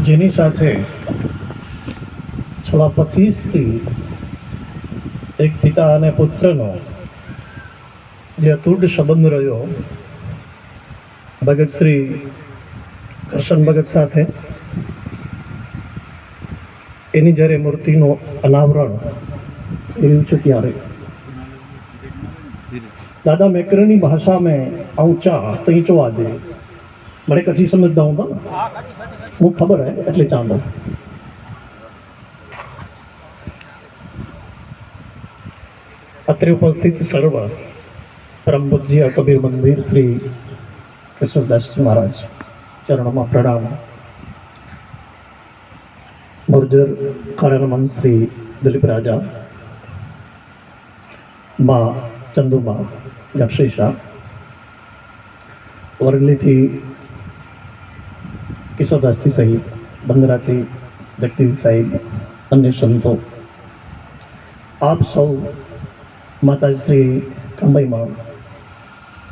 જેની સાથે છેલ્લા 25થી એક પિતા અને પુત્રનો જે અતૂટ સંબંધ રહ્યો, ભગત શ્રી કરશન ભગત સાથે એની જ્યારે મૂર્તિનું અનાવરણ થઈ રહ્યું છે ત્યારે दादा मैकरनी भाषा में ऊंचा तीचो आजे बड़े कठी समझता हूँ वो खबर है એટલે ચાંદો અત્રે ઉપસ્થિત સર્વ પરમ પૂજ્ય કબીર મંદિર શ્રી કૃષ્ણદાસ મહારાજ ચરણોમાં પ્રણામ. ગુર્જર કાર્યમન શ્રી દિલીપ રાજા, માં ચંદુમા ગક્ષેશા, વરગલીથી કિશોરદાસજી સહિત, બંદરાથી જગદીશ સાહેબ, અન્ય સંતો, આપ સૌ માતાજી શ્રી કંબઈમાં